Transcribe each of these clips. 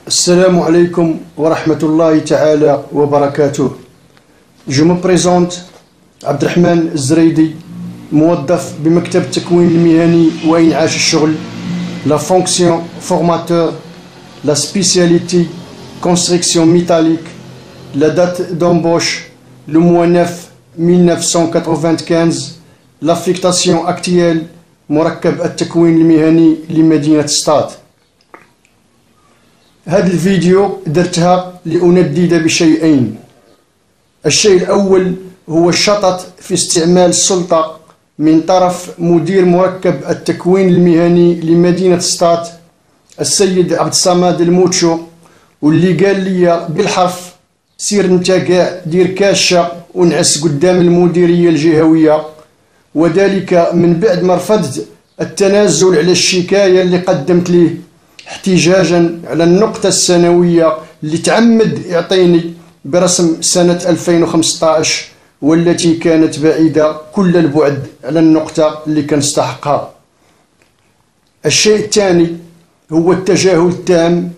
Assalamu alaikum wa rahmatullahi ta'ala wa barakatuh. Je me présente Abdelrahman Zreidi, موظف بمكتب التكوين المهني وإنعاش الشغل. La fonction formateur, la spécialité construction métallique, la date d'embauche le mois 9 1995, l'affectation actuelle مركب التكوين المهني لمدينة سطات. هذا الفيديو درتها لأندد بشيئين. الشيء الأول هو الشطط في استعمال السلطة من طرف مدير مركب التكوين المهني لمدينة سطات السيد عبد الصمد الموتشو، واللي قال لي بالحرف سير نتا كاع دير كاشة ونعس قدام المديرية الجهوية، وذلك من بعد ما رفضت التنازل على الشكاية اللي قدمت ليه احتجاجا على النقطة السنوية اللي تعمد يعطيني برسم سنة 2015، والتي كانت بعيدة كل البعد على النقطة اللي كنستحقها. الشيء الثاني هو التجاهل التام،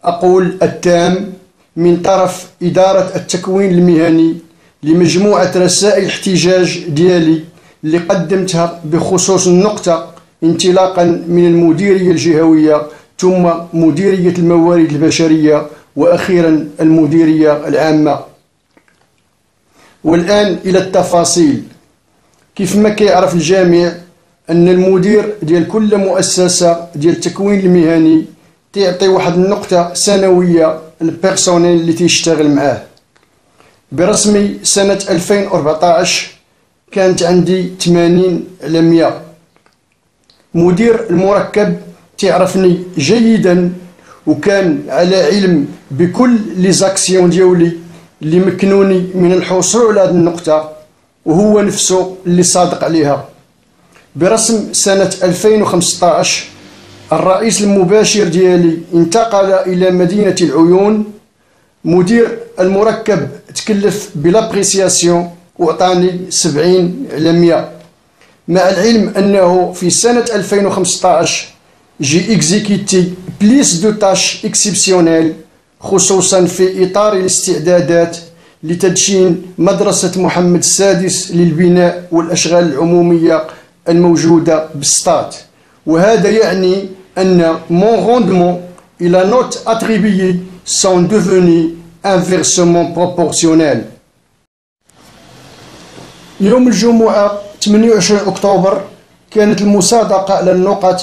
أقول التام، من طرف إدارة التكوين المهني لمجموعة رسائل احتجاج ديالي اللي قدمتها بخصوص النقطة، انطلاقا من المديرية الجهوية ثم مديرية الموارد البشرية وأخيرا المديرية العامة. والآن إلى التفاصيل. كيف ما كيعرف الجميع أن المدير ديال كل مؤسسة ديال التكوين المهني تعطي واحد النقطة سنوية للبيرسونيل اللي تيشتغل معاه. برسمي سنة 2014 كانت عندي 80/100. مدير المركب تعرفني جيدا وكان على علم بكل لي زاكسيون ديالي اللي مكنوني من الحصول على هذه النقطة، وهو نفسه اللي صادق عليها. برسم سنة 2015 الرئيس المباشر ديالي انتقل إلى مدينة العيون. مدير المركب تكلف بلابريسياسيون وعطاني 70/100، مع العلم أنه في سنة 2015 جي إكزيكيتي بليس دو تاش إكسبسيونيل، خصوصا في إطار الاستعدادات لتدشين مدرسة محمد السادس للبناء والأشغال العمومية الموجودة بسطات. وهذا يعني أن mon rendement et la note attribuée sont devenus inversement proportionnels. يوم الجمعة 28 أكتوبر كانت المصادقة على النقط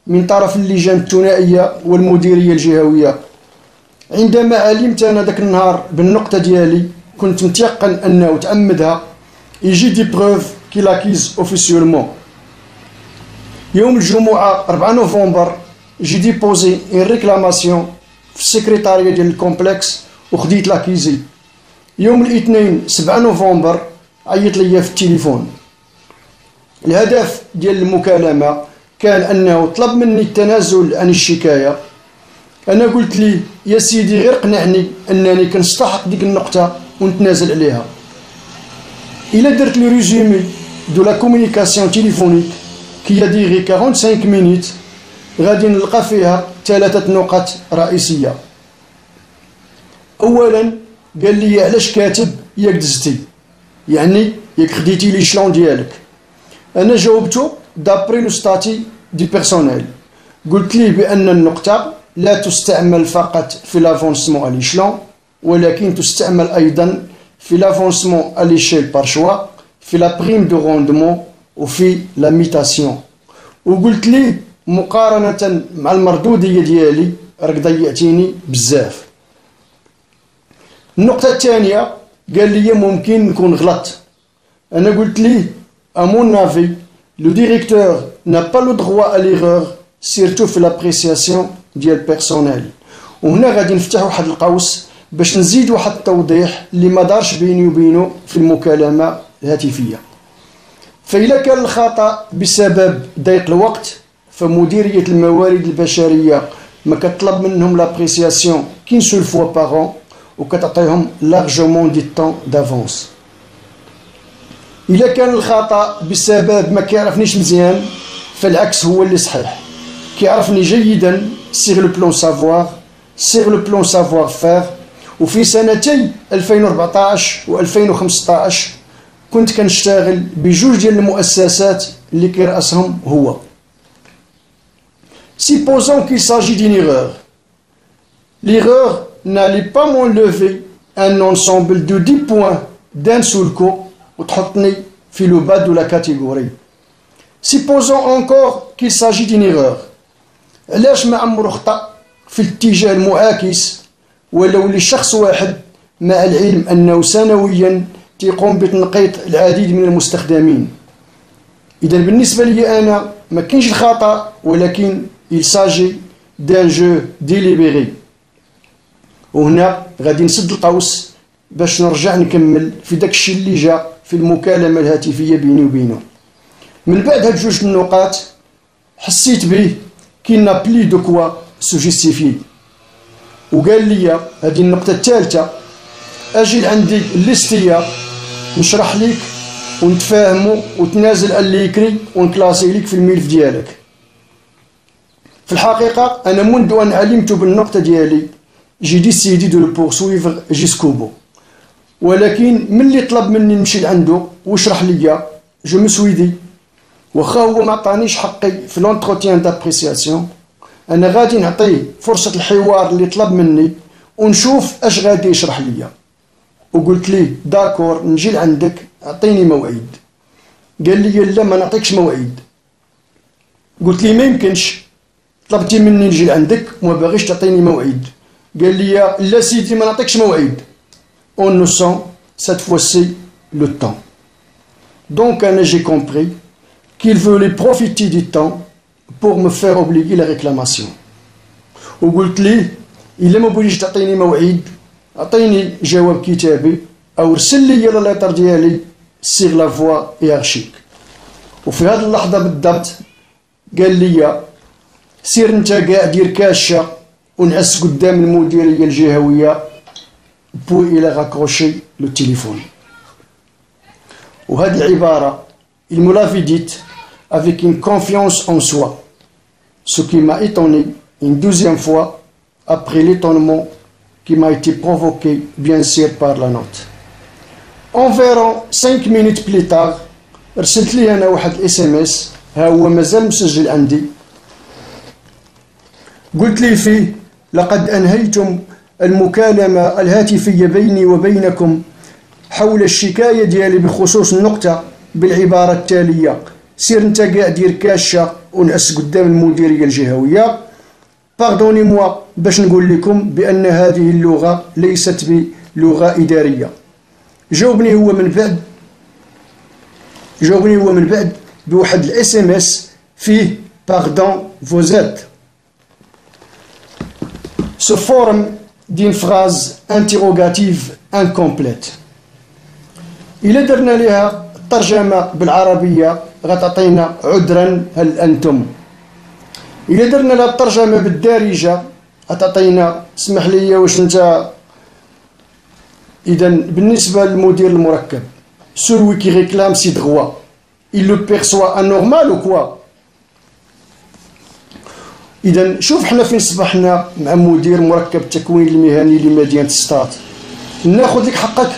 من طرف اللجان الثنائية والمديرية الجهوية. عندما علمت أنا ذاك النهار بالنقطة ديالي كنت متيقن أنه تعمدها، يجي دي بروف كي لاكيز اوفيسيولمون. يوم الجمعة 4 نوفمبر جي ديبوزي ان ريكلاماسيون في السكرتارية ديال الكومبلكس وخديت لاكيزي. يوم الاثنين 7 نوفمبر عيط ليا في التليفون. الهدف ديال المكالمة كان أنه طلب مني التنازل عن الشكاية. أنا قلت لي يا سيدي غير قنعني أنني كنستحق ديك النقطة ونتنازل عليها. إلا درت لي ريزومي دو لا كومونيكاسيون تيليفونيك كي ديغي 45 مينيت غادي نلقى فيها 3 نقط رئيسية. أولا قال لي علاش كاتب ياك دزتي، يعني ياك خديتي لي شلون ديالك. أنا جاوبته دابري لو ستاتي دي بيرسونيل، قلت ليه بأن النقطة لا تستعمل فقط في لافونسمون على ليشلون، ولكن تستعمل أيضا في لافونسمون على ليشيل بار شوا، في لا بريم دو روندمون وفي لا ميتاسيون. وقلت ليه مقارنة مع المردودية ديالي راك ضيعتيني بزاف. النقطة الثانية قال لي ممكن نكون غلط. أنا قلت ليه à mon avis le directeur n'a pas le droit à l'erreur surtout في l'appréciation ديال personnel. وهنا غادي نفتح واحد القوس باش نزيد واحد التوضيح اللي ما دارش بيني وبينه في المكالمة الهاتفية. فإلا كان الخطأ بسبب ضيق الوقت فمديرية الموارد البشرية ما كتطلب منهم لابريسياسيون كين سول فوا باغ وكتعطيهم لارجومون دي طون دافونس. إلا كان الخطأ بسبب ما كيعرفنيش مزيان فالعكس هو اللي صحيح. كيعرفني جيدا سيغ لو بلون سافوار sur le plan savoir-faire. وفي سنتي 2014 و 2015 كنت كنشتغل بجوج ديال المؤسسات اللي كيرأسهم هو. Supposons qu'il s'agit d'une erreur. L'erreur n'allait pas m'enlever un ensemble de 10 points d'un seul coup وتحطني في le bas de la catégorie. Supposons encore qu'il s'agit d'une erreur. علاش ما عمرو خطأ في الاتجاه المعاكس ولو لشخص واحد مع العلم أنه سنويا تيقوم بتنقيط العديد من المستخدمين. إذا بالنسبة لي أنا ما كاينش الخطأ ولكن il s'agit d'un jeu délibéré. وهنا غادي نسد القوس باش نرجع نكمل في داك الشيء اللي جا في المكالمة الهاتفية بيني وبينه. من بعد هاد جوج النقاط حسيت به كي n'a plus de quoi se justifier. وقال لي هذه النقطة الثالثة أجي عندي الليستية نشرح لك ونتفاهموا وتنازل اللي يكري ونكلاسي لك في الملف ديالك. في الحقيقة أنا منذ أن علمت بالنقطة ديالي جي ديسيدي دو بورسويفغ جيسكو بو، ولكن ملي طلب مني نمشي لعندو ويشرح ليا جو مو سوي دي واخا هو ما عطانيش حقي في لونتروتيان دابريسياسيون، انا غادي نعطيه فرصه الحوار اللي طلب مني ونشوف اش غادي يشرح ليا. وقلت ليه داكور نجي لعندك اعطيني موعد. قال لي لا ما نعطيكش موعد. قلت لي ما يمكنش، طلبتي مني نجي لعندك وما باغيش تعطيني موعد. قال لي لا سيدي ما نعطيكش موعد. On nous sent cette fois-ci le temps. Donc j'ai compris qu'il voulait profiter du temps pour me faire oublier la réclamation. وقلت ليه إلا ما بغيتيش تعطيني موعد أعطيني جواب كتابي أو ارسل لي لا ليتر ديالي سيغ لا فوا هيرارشيك. وفي هذه اللحظة بالضبط قال لي سير انت كاع دير كاشة ونعس قدام المديرية الجهوية pour il a raccroché le téléphone. وهذه العبارة il me l'avait dite avec une confiance en soi, ce qui m'a étonné une deuxième fois après l'étonnement qui m'a été provoqué bien sûr par la note. Environ 5 minutes plus tard رسلت لي أنا واحد SMS ها هو مازال مسجل عندي. قلت لي فيه لقد أنهيتم المكالمة الهاتفية بيني وبينكم حول الشكاية ديالي بخصوص النقطة بالعبارة التالية سير انت قاع دير كاشة ونعس قدام المديرية الجهوية. باردوني موا باش نقول لكم بأن هذه اللغة ليست بلغة إدارية. جاوبني هو من بعد بواحد الاس ام اس فيه باردون فوزات. Ce forme d'une phrase interrogative incomplète. إلا درنا لها الترجمة بالعربية غتعطينا عذرا هل أنتم. إلا درنا لها الترجمة بالدارجة غتعطينا اسمح لي واش أنت. إذا بالنسبة للمدير المركب celui qui réclame ses droits il le perçoit anormal ou quoi. إذا شوف حنا فين صبحنا مع مدير مركب التكوين المهني لمدينة سطات. ناخذ لك حقك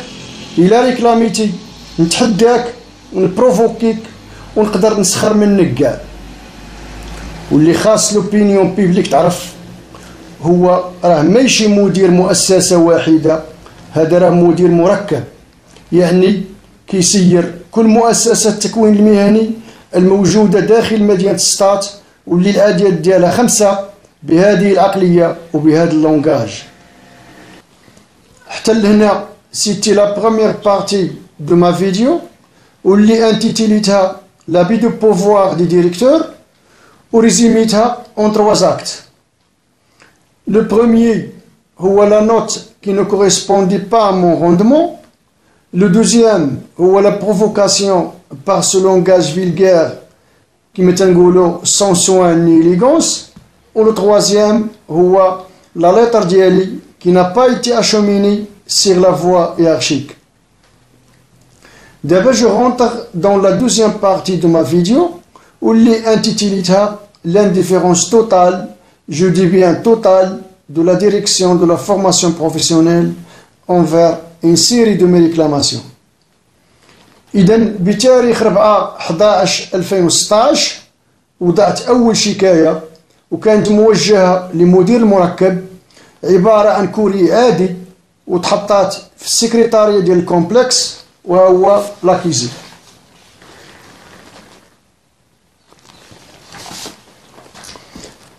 إلا ريكلاميتي نتحداك ونبروفوكيك ونقدر نسخر منك كاع. واللي خاص لوبينيون بيبليك تعرف هو راه ماشي مدير مؤسسة واحدة، هذا راه مدير مركب يعني كيسير كل مؤسسة التكوين المهني الموجودة داخل مدينة سطات واللي العدد ديالها 5 بهذه العقلية وبهذا اللونغاج. حتى لهنا سيتي لا بروميير بارتي دو ما فيديو واللي انتيتيليتها لابي دو بوفوار دي ديريكتور وريزيميتها اون 3 اكت. لو بروميير هو لا نوت qui ne correspondait pas à mon rendement. Le deuxième هو la provocation par ce langage vulgaire qui met un goulot sans soin ni élégance. Ou le troisième هو la lettre ديالي qui n'a pas été acheminée sur la voie hiérarchique. D'abord je rentre dans la deuxième partie de ma vidéo où les intitulita l'indifférence totale, je dis bien totale, de la direction de la formation professionnelle envers une série de mes réclamations. إذن بتاريخ 4/11/2016 وضعت أول شكاية وكانت موجهة لمدير المركب، عبارة عن كوري عادي وتحطات في السكرتارية ديال الكومبلكس وهو لاكيزي.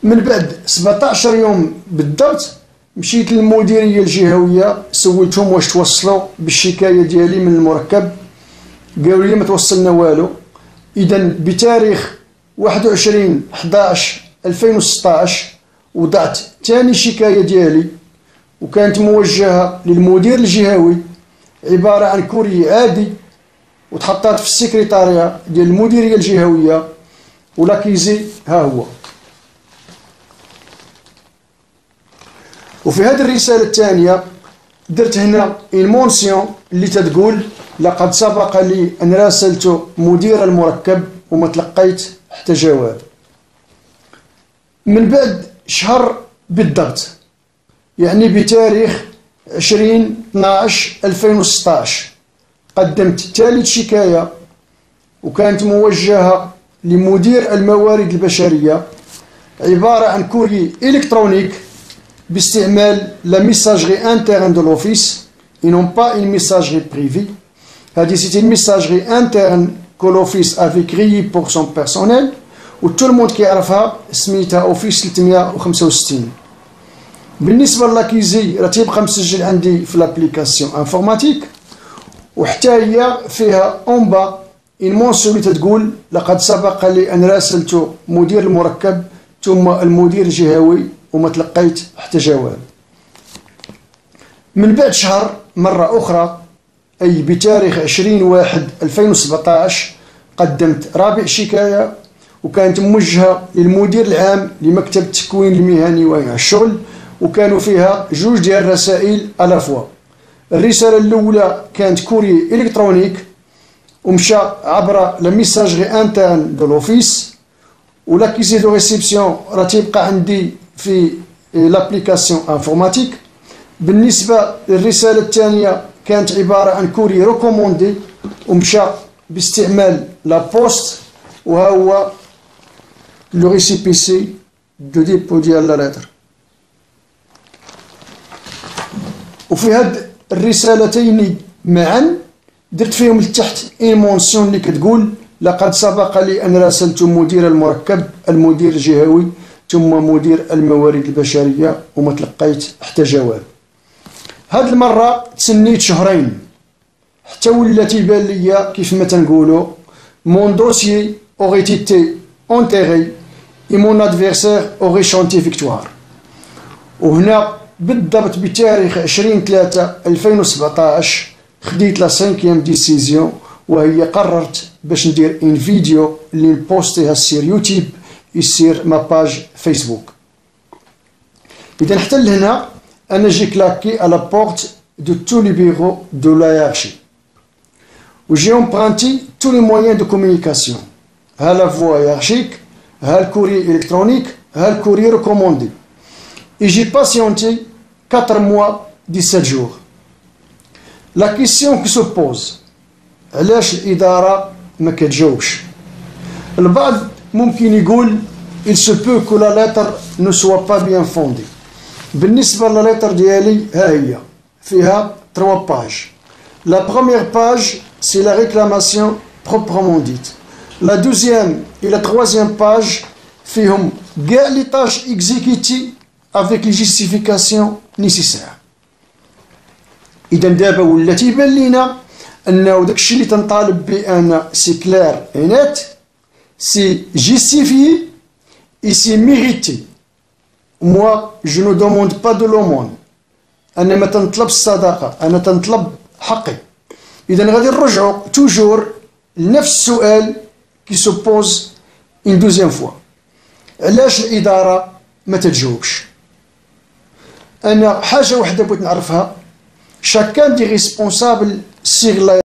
من بعد 17 يوم بالضبط مشيت للمديرية الجهوية، سولتهم واش توصلوا بالشكاية ديالي من المركب، قالوا لي ما توصلنا والو. إذن بتاريخ 21/11/2016 وضعت ثاني شكاية ديالي وكانت موجهة للمدير الجهوي، عبارة عن كوري عادي وتحطات في السكرتارية ديال المديرية الجهوية ولاكيزي ها هو. وفي هذه الرسالة الثانية درت هنا المونسيون اللي تتقول لقد سبق لي أن راسلت مدير المركب وما تلقيت حتى جواب. من بعد شهر بالضبط، يعني بتاريخ 20/12/2016 قدمت ثالث شكاية وكانت موجهة لمدير الموارد البشرية، عبارة عن كوري إلكترونيك باستعمال لا messagerie interne de l'office et non pas une messagerie privée. C'est une messagerie interne que l'office avait créée pour son personnel و tout le monde كيعرفها، سميتها اوفيس 365. بالنسبة للاكيزي راه تيبقى مسجل عندي في لابليكاسيون انفورماتيك، وحتى هي فيها اون با اون مونسيون اللي تتقول لقد سبق لي ان راسلت مدير المركب ثم المدير الجهوي وما تلقيت حتى جواب. من بعد شهر مرة أخرى، أي بتاريخ 20/1/2017 قدمت رابع شكاية وكانت موجهة للمدير العام لمكتب التكوين المهني والشغل، وكانوا فيها جوج ديال الرسائل ألافوا. الرسالة الأولى كانت كوري إلكترونيك ومشى عبر لا ميساجري انترن دو لوفيس، ولاكيزي دو ريسيبسيون راه تيبقى عندي في لابليكاسيون انفورماتيك. بالنسبة للرسالة الثانية كانت عبارة عن كوري ريكوموندي ومشى باستعمال لا بوست، وها هو لو ريسيبيسي دو ديبو ديال لا لتر. وفي هاد الرسالتين معا درت فيهم لتحت ايمونسيون اللي كتقول لقد سبق لي ان راسلت مدير المركب المدير الجهوي ثم مدير الموارد البشرية وما تلقيت حتى جواب. هاد المرة تسنيت شهرين حتى ولات يبان ليا كيف ما تنقولوا مون دوسيي aurait été enterré et mon adversaire aurait chanté victoire. وهنا بالضبط بتاريخ 20/3/2017 خديت لا 5e ديسيزيون، وهي قررت باش ندير ان فيديو اللي نبوستيها سير يوتيوب يصير ما باج فيسبوك. إذا حتى لهنا أنا جي كلاكي على بورت دو تو لي بيرو دو لا هيرارشي و جي امبرانتي تو لي مويان دو كومونيكاسيون، ها لا فوا هيرارشيك، ها الكوري إلكترونيك، ها الكوري ريكوموندي. Et j'ai patienté 4 mois 17 jours. La question qui se pose، علاش الإدارة ما كتجاوبش؟ البعض ممكن يقول il se peut que la lettre ne soit pas bien fondée. بالنسبة للتر ديالي ها هي فيها 3 pages. La première page c'est la réclamation proprement dite. La deuxième et la troisième page فيهم كاع لي tâches exécutées avec les justifications nécessaires. إذا دابا ولا تيبان لينا أنه داكشي اللي تنطالب به أنا سي كلير اي نيت، سي جيستيفيي et c'est mérité. Moi je ne demande pas de l'aumône، أنا ما تنطلب الصداقة، أنا تنطلب حقي. إذا غادي نرجعو توجور لنفس السؤال كي سوبوز une deuxième fois، علاش الإدارة ما تتجاوبش؟ أنا حاجة وحدة بغيت نعرفها، chacun des responsables sur la